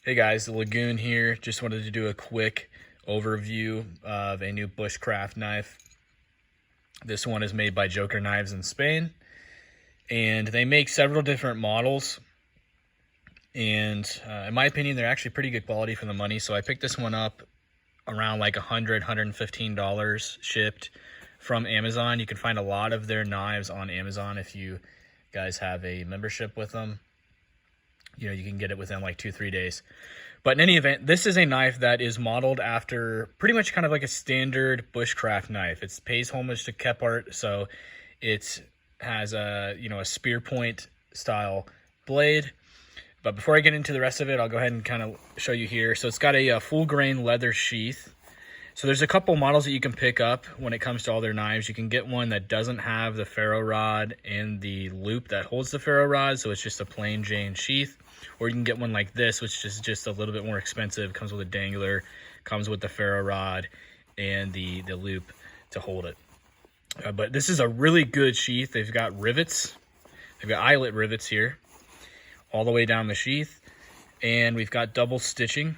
Hey guys, the Lagoon here. Just wanted to do a quick overview of a new Bushcraft knife. This one is made by Joker Knives in Spain, and they make several different models. And in my opinion, they're actually pretty good quality for the money. So I picked this one up around like $115 shipped from Amazon. You can find a lot of their knives on Amazon if you guys have a membership with them. You know, you can get it within like 2-3 days. But in any event, this is a knife that is modeled after pretty much kind of like a standard bushcraft knife. It pays homage to Kephart, so it has a a spear point style blade. But before I get into the rest of it, I'll go ahead and kind of show you here. So it's got a full grain leather sheath. So there's a couple models that you can pick up when it comes to all their knives. You can get one that doesn't have the ferro rod and the loop that holds the ferro rod, so it's just a plain Jane sheath. Or you can get one like this, which is just a little bit more expensive. Comes with a dangler, comes with the ferro rod and the loop to hold it. But this is a really good sheath. They've got rivets. They've got eyelet rivets here all the way down the sheath. And we've got double stitching.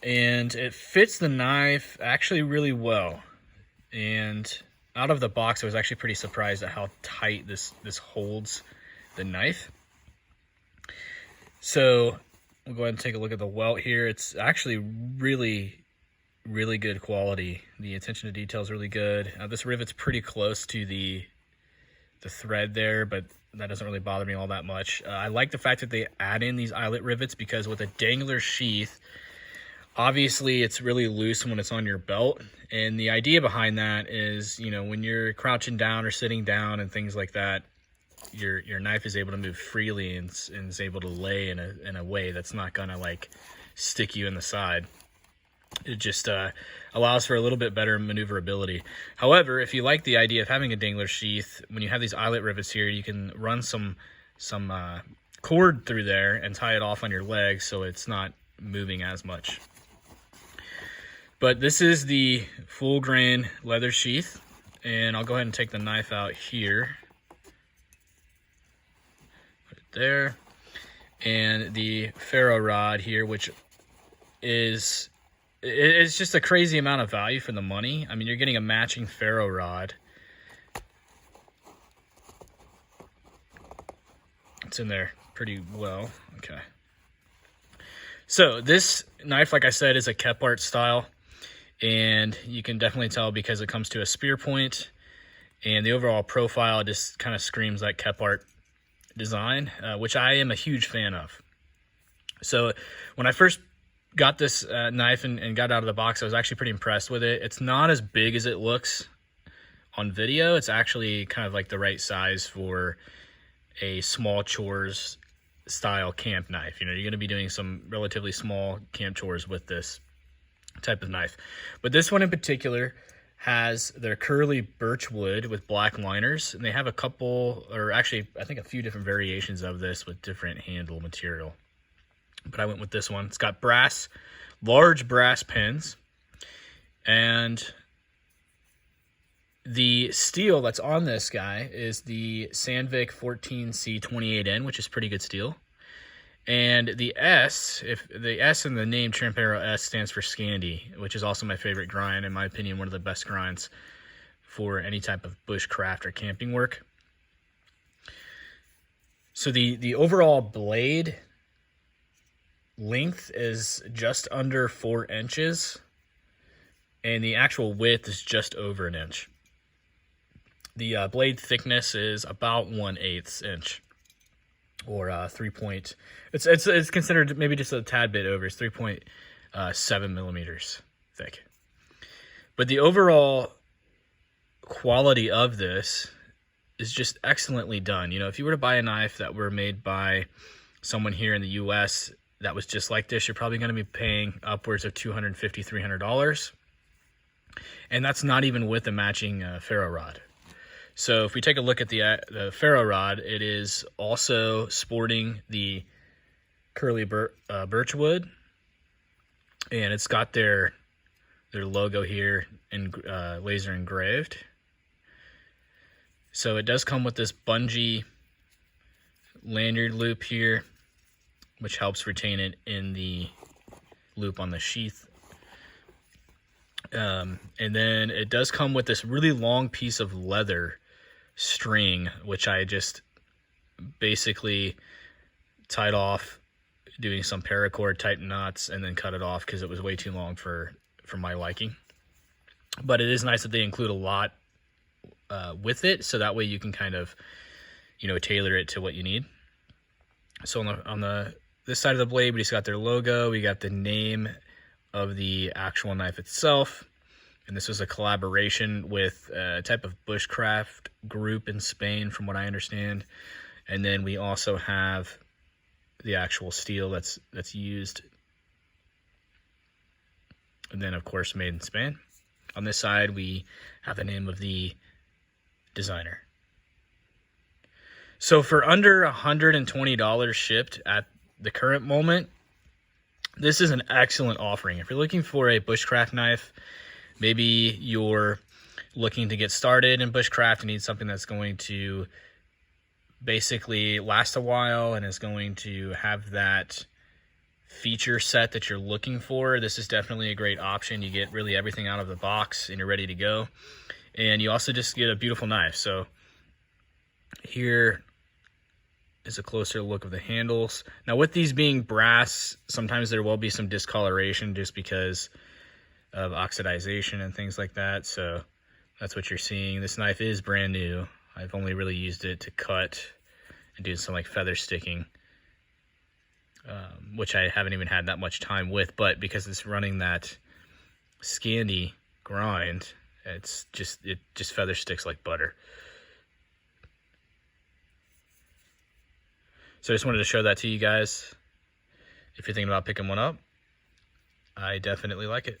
And it fits the knife actually really well. And out of the box, I was actually pretty surprised at how tight this holds the knife. So we'll go ahead and take a look at the welt here. It's actually really good quality. The attention to detail is really good. This rivet's pretty close to the thread there, but that doesn't really bother me all that much. I like the fact that they add in these eyelet rivets, because with a dangler sheath, obviously it's really loose when it's on your belt. And the idea behind that is, you know, when you're crouching down or sitting down and things like that, your knife is able to move freely and is able to lay in a way that's not gonna like stick you in the side. It just allows for a little bit better maneuverability. However, if you like the idea of having a dangler sheath, when you have these eyelet rivets here, you can run some cord through there and tie it off on your leg so it's not moving as much. But this is the full grain leather sheath, and I'll go ahead and take the knife out here. Put it there. And the ferro rod here, which is, it's just a crazy amount of value for the money. I mean, you're getting a matching ferro rod. It's in there pretty well. Okay. So this knife, like I said, is a Kephart style. And you can definitely tell because it comes to a spear point, and the overall profile just kind of screams like Kephart design, which I am a huge fan of. So when I first got this knife and got out of the box, I was actually pretty impressed with it. It's not as big as it looks on video. It's actually kind of like the right size for a small chores style camp knife. You know, you're going to be doing some relatively small camp chores with this type of knife. But this one in particular has their curly birch wood with black liners, and they have a couple, or actually I think a few different variations of this with different handle material. But I went with this one. It's got large brass pins, and the steel that's on this guy is the Sandvik 14C28N, which is pretty good steel. And the S, if the S in the name Trampero S stands for Scandi, which is also my favorite grind, in my opinion, one of the best grinds for any type of bushcraft or camping work. So the overall blade length is just under 4 inches, and the actual width is just over 1 inch. The blade thickness is about 1/8 inch. Or 3 it's considered maybe just a tad bit over. It's 3.7 millimeters thick. But the overall quality of this is just excellently done. You know, if you were to buy a knife that were made by someone here in the US that was just like this, you're probably going to be paying upwards of $250, $300. And that's not even with the matching ferro rod. So if we take a look at the ferro rod, it is also sporting the curly birch wood, and it's got their logo here in laser engraved. So it does come with this bungee lanyard loop here, which helps retain it in the loop on the sheath. And then it does come with this really long piece of leather string, which I just basically tied off doing some paracord type knots and then cut it off because it was way too long for my liking. But it is nice that they include a lot with it, so that way you can kind of, you know, tailor it to what you need. So on this side of the blade, we just got their logo. We got the name of the actual knife itself, and this was a collaboration with a type of bushcraft group in Spain, from what I understand. And then we also have the actual steel that's used, and then of course made in Spain. On this side, we have the name of the designer. So for under $120 shipped at the current moment, this is an excellent offering. If you're looking for a bushcraft knife, maybe you're looking to get started in bushcraft and need something that's going to basically last a while and is going to have that feature set that you're looking for, this is definitely a great option. You get really everything out of the box and you're ready to go. And you also just get a beautiful knife. So here is a closer look of the handles. Now with these being brass, sometimes there will be some discoloration just because of oxidization and things like that. So that's what you're seeing. This knife is brand new. I've only really used it to cut and do some like feather sticking, which I haven't even had that much time with, but because it's running that Scandi grind, it just feather sticks like butter. So I just wanted to show that to you guys. If you're thinking about picking one up, I definitely like it.